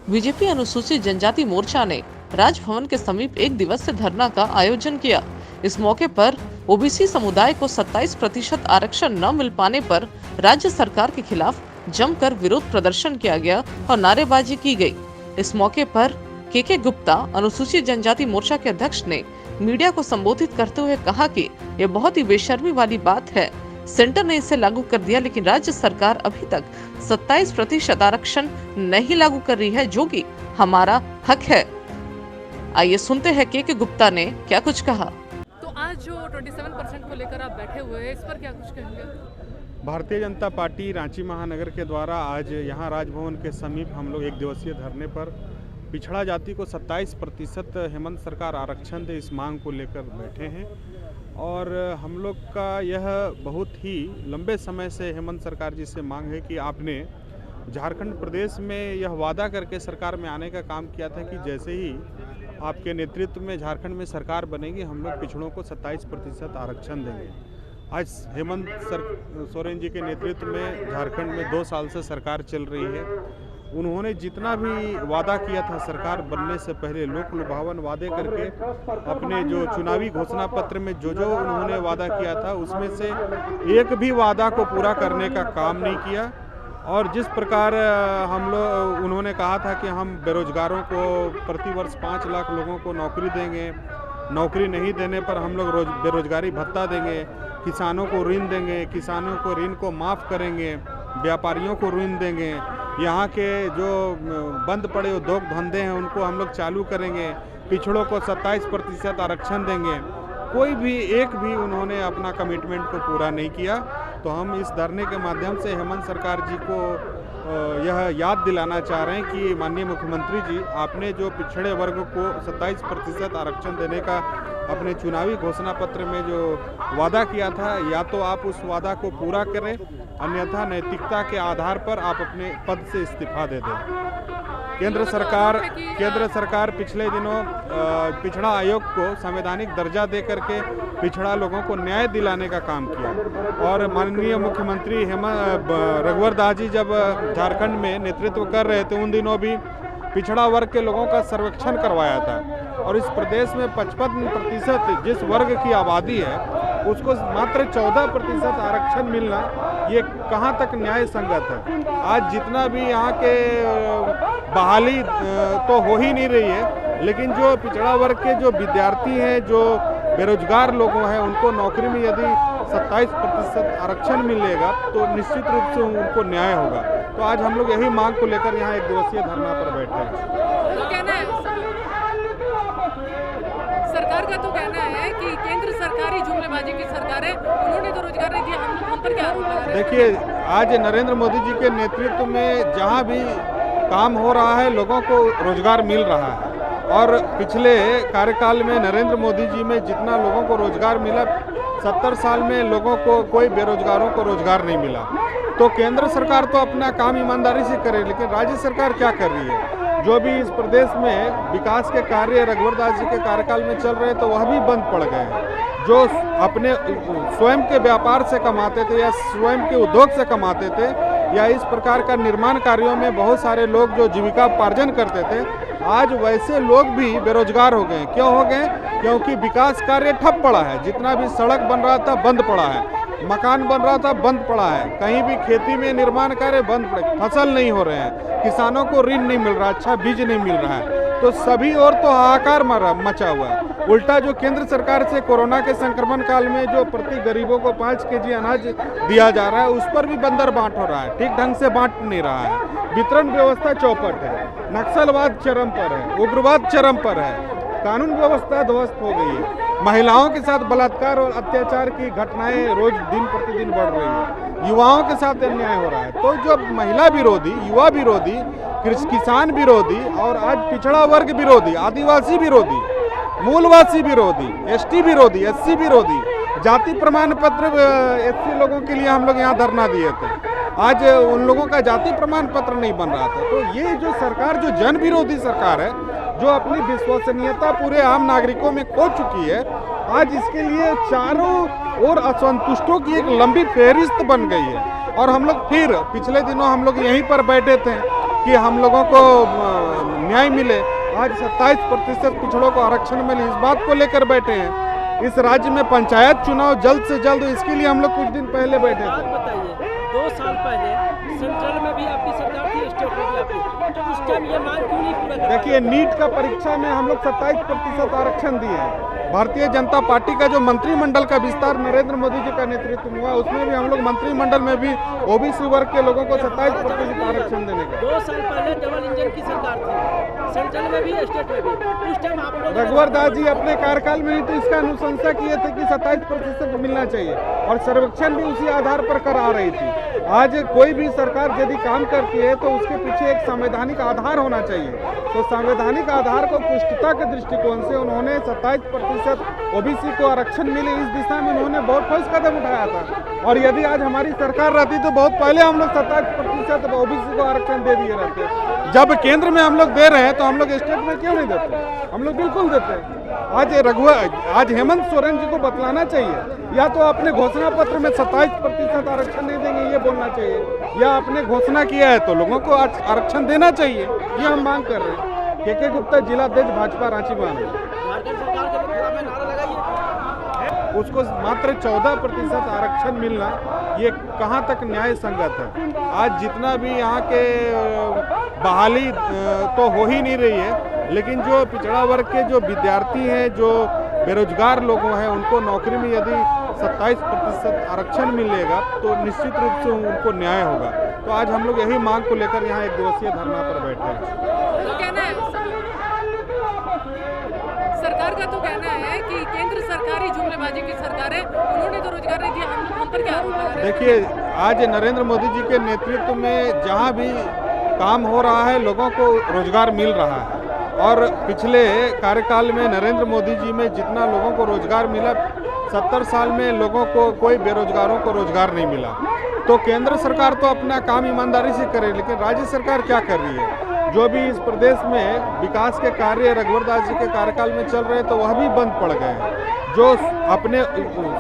BJP अनुसूचित जनजाति मोर्चा ने राजभवन के समीप एक दिवसीय धरना का आयोजन किया। इस मौके पर ओबीसी समुदाय को 27% आरक्षण न मिल पाने पर राज्य सरकार के खिलाफ जमकर विरोध प्रदर्शन किया गया और नारेबाजी की गई। इस मौके पर के गुप्ता, अनुसूचित जनजाति मोर्चा के अध्यक्ष, ने मीडिया को संबोधित करते हुए कहा कि यह बहुत ही बेशर्मी वाली बात है। सेंटर ने इसे लागू कर दिया, लेकिन राज्य सरकार अभी तक 27% आरक्षण नहीं लागू कर रही है, जो कि हमारा हक है। आइए सुनते हैं के गुप्ता ने क्या कुछ कहा। तो आज जो 27% को लेकर आप बैठे हुए हैं, इस पर क्या कुछ कहेंगे? भारतीय जनता पार्टी रांची महानगर के द्वारा आज यहाँ राजभवन के समीप हम लोग एक दिवसीय धरने पर पिछड़ा जाति को 27% हेमंत सरकार आरक्षण दे, इस मांग को लेकर बैठे हैं। और हम लोग का यह बहुत ही लंबे समय से हेमंत सरकार जी से मांग है कि आपने झारखंड प्रदेश में यह वादा करके सरकार में आने का काम किया था कि जैसे ही आपके नेतृत्व में झारखंड में सरकार बनेगी, हम लोग पिछड़ों को 27% आरक्षण देंगे। आज हेमंत सोरेन जी के नेतृत्व में झारखंड में 2 साल से सरकार चल रही है। उन्होंने जितना भी वादा किया था सरकार बनने से पहले, लोक लुभावन वादे करके अपने जो चुनावी घोषणा पत्र में जो उन्होंने वादा किया था, उसमें से एक भी वादा को पूरा करने का काम नहीं किया। और जिस प्रकार उन्होंने कहा था कि हम बेरोजगारों को प्रतिवर्ष 5 लाख लोगों को नौकरी देंगे, नौकरी नहीं देने पर हम लोग बेरोजगारी भत्ता देंगे, किसानों को ऋण देंगे, किसानों को ऋण को माफ़ करेंगे, व्यापारियों को ऋण देंगे, यहाँ के जो बंद पड़े उद्योग धंधे हैं उनको हम लोग चालू करेंगे, पिछड़ों को 27% आरक्षण देंगे। कोई भी एक भी उन्होंने अपना कमिटमेंट को पूरा नहीं किया। तो हम इस धरने के माध्यम से हेमंत सरकार जी को यह याद दिलाना चाह रहे हैं कि माननीय मुख्यमंत्री जी, आपने जो पिछड़े वर्ग को 27% आरक्षण देने का अपने चुनावी घोषणा पत्र में जो वादा किया था, या तो आप उस वादा को पूरा करें, अन्यथा नैतिकता के आधार पर आप अपने पद से इस्तीफा दे दें। केंद्र सरकार पिछले दिनों पिछड़ा आयोग को संवैधानिक दर्जा दे करके पिछड़ा लोगों को न्याय दिलाने का काम किया। और माननीय मुख्यमंत्री रघुवर दास जी जब झारखंड में नेतृत्व कर रहे थे, उन दिनों भी पिछड़ा वर्ग के लोगों का सर्वेक्षण करवाया था। और इस प्रदेश में 55% जिस वर्ग की आबादी है उसको मात्र 14% आरक्षण मिलना, ये कहाँ तक न्याय संगत है। आज जितना भी यहाँ के बहाली तो हो ही नहीं रही है, लेकिन जो पिछड़ा वर्ग के जो विद्यार्थी हैं, जो बेरोजगार लोगों हैं, उनको नौकरी में यदि 27% आरक्षण मिलेगा तो निश्चित रूप से उनको न्याय होगा। तो आज हम लोग यही मांग को लेकर यहाँ एक दिवसीय धरना पर बैठे हैं। तो कहना है सरकार का, तो कहना है कि केंद्र सरकार ही जुमलेबाजी की सरकार है, उन्होंने तो रोजगार नहीं दिया, हम पर क्या आरोप लगा रहे हैं? देखिए, आज नरेंद्र मोदी जी के नेतृत्व में जहाँ भी काम हो रहा है, लोगों को रोजगार मिल रहा है। और पिछले कार्यकाल में नरेंद्र मोदी जी में जितना लोगों को रोजगार मिला, 70 साल में लोगों को कोई बेरोजगारों को रोजगार नहीं मिला। तो केंद्र सरकार तो अपना काम ईमानदारी से करे, लेकिन राज्य सरकार क्या कर रही है? जो भी इस प्रदेश में विकास के कार्य रघुवर दास जी के कार्यकाल में चल रहे हैं, तो वह भी बंद पड़ गए हैं। जो अपने स्वयं के व्यापार से कमाते थे या स्वयं के उद्योग से कमाते थे, या इस प्रकार का निर्माण कार्यों में बहुत सारे लोग जो जीविका उपार्जन करते थे, आज वैसे लोग भी बेरोजगार हो गए। क्यों हो गए? क्योंकि विकास कार्य ठप पड़ा है। जितना भी सड़क बन रहा था बंद पड़ा है, मकान बन रहा था बंद पड़ा है, कहीं भी खेती में निर्माण कार्य बंद पड़े, फसल नहीं हो रहे हैं, किसानों को ऋण नहीं मिल रहा, अच्छा बीज नहीं मिल रहा है। तो सभी और तो हाहाकार मचा हुआ है। उल्टा जो केंद्र सरकार से कोरोना के संक्रमण काल में जो प्रति गरीबों को 5 केजी अनाज दिया जा रहा है, उस पर भी बंदर बांट हो रहा है, ठीक ढंग से बांट नहीं रहा है। वितरण व्यवस्था चौपट है, नक्सलवाद चरम पर है, उग्रवाद चरम पर है, कानून व्यवस्था ध्वस्त हो गई है, महिलाओं के साथ बलात्कार और अत्याचार की घटनाएं रोज दिन प्रतिदिन बढ़ रही है, युवाओं के साथ अन्याय हो रहा है। तो जो महिला विरोधी, युवा विरोधी, किसान विरोधी और आज पिछड़ा वर्ग विरोधी, आदिवासी विरोधी, मूलवासी विरोधी, एसटी विरोधी, एससी विरोधी, जाति प्रमाण पत्र एससी लोगों के लिए हम लोग यहाँ धरना दिए थे। आज उन लोगों का जाति प्रमाण पत्र नहीं बन रहा था। तो ये जो सरकार, जो जन विरोधी सरकार है, जो अपनी विश्वसनीयता पूरे आम नागरिकों में खो चुकी है, आज इसके लिए चारों ओर असंतुष्टों की एक लंबी फहरिस्त बन गई है। और हम लोग फिर पिछले दिनों हम लोग यहीं पर बैठे थे, कि हम लोगों को न्याय मिले। आज 27% पिछड़ों को आरक्षण मिले, इस बात को लेकर बैठे हैं। इस राज्य में पंचायत चुनाव जल्द से जल्द, इसके लिए हम लोग कुछ दिन पहले बैठे थे। बात बताइए, 2 साल पहले सेंट्रल में भी आपकी सरकार थी, स्टेट में भी आपकी, तो उस टाइम ये मांग क्यों नहीं पूरा कर देखिए, नीट का परीक्षा में हम लोग 27% आरक्षण दिए हैं। भारतीय जनता पार्टी का जो मंत्रिमंडल का विस्तार नरेंद्र मोदी जी का नेतृत्व में हुआ, उसमें भी हम लोग मंत्रिमंडल में भी ओबीसी वर्ग के लोगों को 27% आरक्षण देने का। 2 साल पहले डबल इंजन की सरकार थी, सेंट्रल में भी स्टेट में भी, उस टाइम आप लोग रघुवर दास जी अपने कार्यकाल में ही तो इसका अनुशंसा किए थे कि 27% मिलना चाहिए, और सर्वेक्षण भी उसी आधार पर करा रही थी। आज कोई भी सरकार यदि काम करती है तो उसके पीछे एक संवैधानिक आधार होना चाहिए। तो संवैधानिक आधार को पुष्टता के दृष्टिकोण से उन्होंने 27% ओबीसी को आरक्षण मिले, इस दिशा में उन्होंने बहुत ठोस कदम उठाया था। और यदि आज हमारी सरकार रहती तो बहुत पहले हम लोग 27% ओबीसी को आरक्षण दे दिए रहते। जब केंद्र में हम लोग दे रहे हैं तो हम लोग स्टेट में क्यों नहीं देते? हम लोग बिल्कुल देते हैं। आज हेमंत सोरेन जी को बतलाना चाहिए, या तो अपने घोषणा पत्र में 27% आरक्षण नहीं देंगे ये बोलना चाहिए, या आपने घोषणा किया है तो लोगों को आरक्षण देना चाहिए, ये हम मांग कर रहे हैं। के गुप्ता, जिलाध्यक्ष भाजपा रांची महानगर। झारखंड सरकार के खिलाफ में नारा लगाइए। उसको मात्र 14% आरक्षण मिलना, ये कहाँ तक न्याय संगत है? आज जितना भी यहाँ के बहाली तो हो ही नहीं रही है, लेकिन जो पिछड़ा वर्ग के जो विद्यार्थी हैं, जो बेरोजगार लोग हैं, उनको नौकरी में यदि 27% आरक्षण मिलेगा तो निश्चित रूप से उनको न्याय होगा। तो आज हम लोग यही मांग को लेकर यहाँ 1 दिवसीय धरना पर बैठे हैं। तो कहना है, सरकार का तो कहना है कि केंद्र सरकार ही जुमलेबाजी की सरकार है, उन्होंने तो रोजगार नहीं दिया, हम पर क्या आरोप लगा रहे हैं? देखिए, आज नरेंद्र मोदी जी के नेतृत्व में जहाँ भी काम हो रहा है, लोगों को रोजगार मिल रहा है। और पिछले कार्यकाल में नरेंद्र मोदी जी में जितना लोगों को रोजगार मिला, 70 साल में लोगों को, कोई बेरोजगारों को रोजगार नहीं मिला। तो केंद्र सरकार तो अपना काम ईमानदारी से करे, लेकिन राज्य सरकार क्या कर रही है? जो भी इस प्रदेश में विकास के कार्य रघुवर दास जी के कार्यकाल में चल रहे, तो वह भी बंद पड़ गए हैं। जो अपने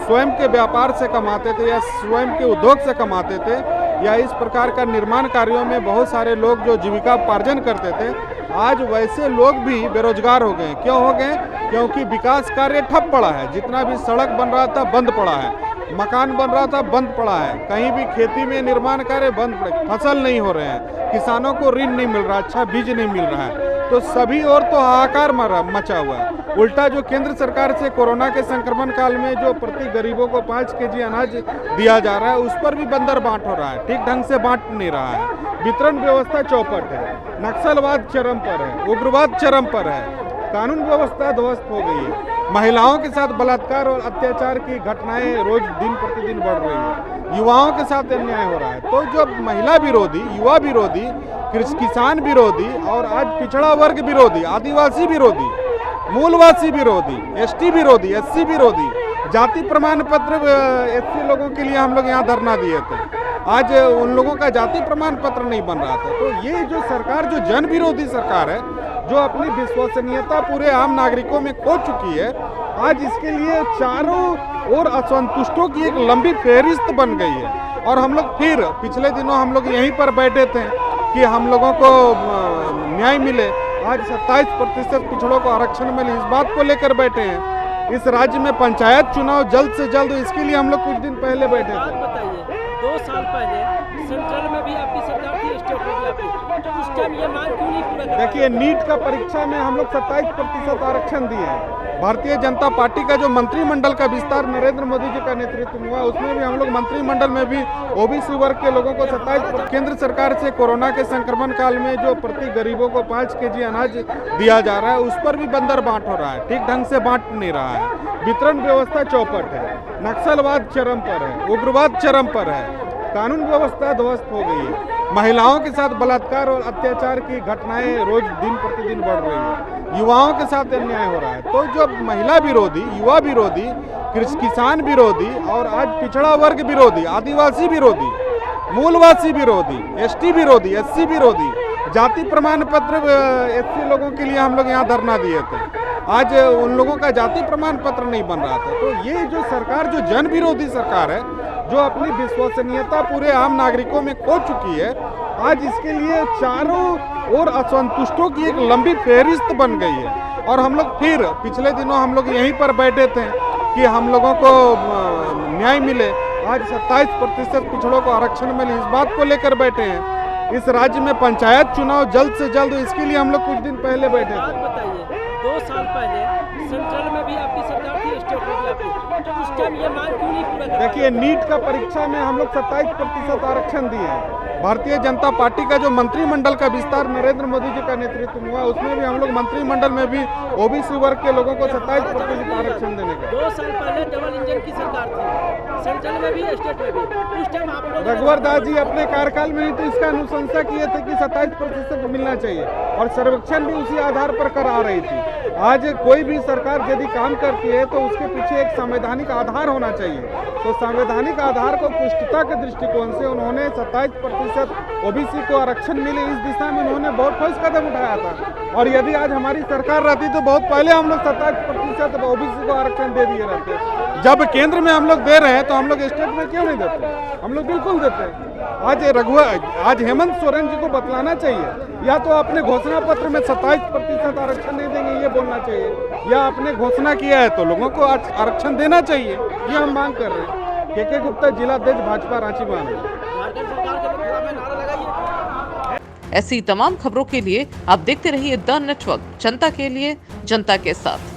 स्वयं के व्यापार से कमाते थे, या स्वयं के उद्योग से कमाते थे, या इस प्रकार का निर्माण कार्यों में बहुत सारे लोग जो जीविकापार्जन करते थे, आज वैसे लोग भी बेरोजगार हो गए। क्यों हो गए? क्योंकि विकास कार्य ठप पड़ा है। जितना भी सड़क बन रहा था बंद पड़ा है, मकान बन रहा था बंद पड़ा है, कहीं भी खेती में निर्माण कार्य बंद पड़े, फसल नहीं हो रहे हैं, किसानों को ऋण नहीं मिल रहा, अच्छा बीज नहीं मिल रहा है। तो सभी और तो हाहाकार मचा हुआ है। उल्टा जो केंद्र सरकार से कोरोना के संक्रमण काल में जो प्रति गरीबों को 5 केजी अनाज दिया जा रहा है, उस पर भी बंदर बांट हो रहा है, ठीक ढंग से बांट नहीं रहा है। वितरण व्यवस्था चौपट है, नक्सलवाद चरम पर है, उग्रवाद चरम पर है, कानून व्यवस्था ध्वस्त हो गई है। महिलाओं के साथ बलात्कार और अत्याचार की घटनाएं रोज दिन प्रतिदिन बढ़ रही है। युवाओं के साथ अन्याय हो रहा है। तो जो महिला विरोधी, युवा विरोधी, किसान विरोधी, और आज पिछड़ा वर्ग विरोधी, आदिवासी विरोधी, मूलवासी विरोधी, एसटी विरोधी, एससी विरोधी, जाति प्रमाण पत्र एससी लोगों के लिए हम लोग यहाँ धरना दिए थे। आज उन लोगों का जाति प्रमाण पत्र नहीं बन रहा था। तो ये जो सरकार, जो जन विरोधी सरकार है, जो अपनी विश्वसनीयता पूरे आम नागरिकों में खो चुकी है, आज इसके लिए चारों ओर असंतुष्टों की एक लंबी फहरिस्त बन गई है। और हम लोग फिर पिछले दिनों हम लोग यहीं पर बैठे थे कि हम लोगों को न्याय मिले। आज 27% पिछड़ों को आरक्षण मिले, इस बात को लेकर बैठे हैं। इस राज्य में पंचायत चुनाव जल्द से जल्द, इसके लिए हम लोग कुछ दिन पहले बैठे थे। बात बताइए, 2 साल पहले सेंट्रल में भी आपकी सरकार थी, स्टेट में भी आपकी, तो उस टाइम ये मांग क्यों नहीं पूरा कर? देखिए, नीट का परीक्षा में हम लोग 27% आरक्षण दिए हैं। भारतीय जनता पार्टी का जो मंत्रिमंडल का विस्तार नरेंद्र मोदी जी का नेतृत्व में हुआ, उसमें भी हम लोग मंत्रिमंडल में भी ओबीसी वर्ग के लोगों को 27%। केंद्र सरकार से कोरोना के संक्रमण काल में जो प्रति गरीबों को 5 केजी अनाज दिया जा रहा है, उस पर भी बंदर बांट हो रहा है, ठीक ढंग से बांट नहीं रहा है। वितरण व्यवस्था चौपट है, नक्सलवाद चरम पर है, उग्रवाद चरम पर है, कानून व्यवस्था ध्वस्त हो गई है। महिलाओं के साथ बलात्कार और अत्याचार की घटनाएं रोज दिन प्रतिदिन बढ़ रही है। युवाओं के साथ अन्याय हो रहा है। तो जो महिला विरोधी, युवा विरोधी, किसान विरोधी, और आज पिछड़ा वर्ग विरोधी, आदिवासी विरोधी, मूलवासी विरोधी, एसटी विरोधी, एससी विरोधी, जाति प्रमाण पत्र एससी लोगों के लिए हम लोग यहाँ धरना दिए थे। आज उन लोगों का जाति प्रमाण पत्र नहीं बन रहा था। तो ये जो सरकार, जो जन विरोधी सरकार है, जो अपनी विश्वसनीयता पूरे आम नागरिकों में खो चुकी है, आज इसके लिए चारों ओर असंतुष्टों की एक लंबी फहरिस्त बन गई है। और हम लोग फिर पिछले दिनों हम लोग यहीं पर बैठे थे कि हम लोगों को न्याय मिले। आज 27% पिछड़ों को आरक्षण मिले, इस बात को लेकर बैठे हैं। इस राज्य में पंचायत चुनाव जल्द से जल्द, इसके लिए हम लोग कुछ दिन पहले बैठे थे। बात बताइए, 2 साल पहले सेंट्रल में भी आपकी सरकार थी, स्टेट में भी आपकी, तो उस टाइम ये मांग क्यों नहीं पूरा कर पाए? देखिए, नीट का परीक्षा में हम लोग 27% आरक्षण दिए हैं। भारतीय जनता पार्टी का जो मंत्रिमंडल का विस्तार नरेंद्र मोदी जी का नेतृत्व में हुआ, उसमें भी हम लोग मंत्रिमंडल में भी ओबीसी वर्ग के लोगों को 27% आरक्षण देने का। 2 साल पहले डबल इंजन की सरकार थी, सेंट्रल में भी स्टेट में भी, उस टाइम आप लोग रघुवर दास जी अपने कार्यकाल में ही तो इसका अनुशंसा किए थे कि 27% मिलना चाहिए, और सर्वेक्षण भी उसी आधार पर करा रही थी। आज कोई भी सरकार यदि काम करती है तो उसके पीछे एक संवैधानिक आधार होना चाहिए। तो संवैधानिक आधार को पुष्टता के दृष्टिकोण से उन्होंने 27% ओबीसी को आरक्षण मिले, इस दिशा में उन्होंने बहुत ठोस कदम उठाया था। और यदि आज हमारी सरकार रहती तो बहुत पहले हम लोग 27% ओबीसी को आरक्षण दे दिए रहते। जब केंद्र में हम लोग दे रहे हैं तो हम लोग स्टेट में क्यों नहीं देते? हम लोग बिल्कुल देते हैं। आज हेमंत सोरेन जी को बतलाना चाहिए, या तो अपने घोषणा पत्र में 27% आरक्षण नहीं देंगे ये बोलना चाहिए, या आपने घोषणा किया है तो लोगों को आरक्षण देना चाहिए, ये हम मांग कर रहे हैं। के गुप्ता, जिलाध्यक्ष भाजपा रांची महानगर। झारखंड सरकार के खिलाफ में नारा लगाइए। ऐसी तमाम खबरों के लिए आप देखते रहिए द नेटवर्क, जनता के लिए, जनता के साथ।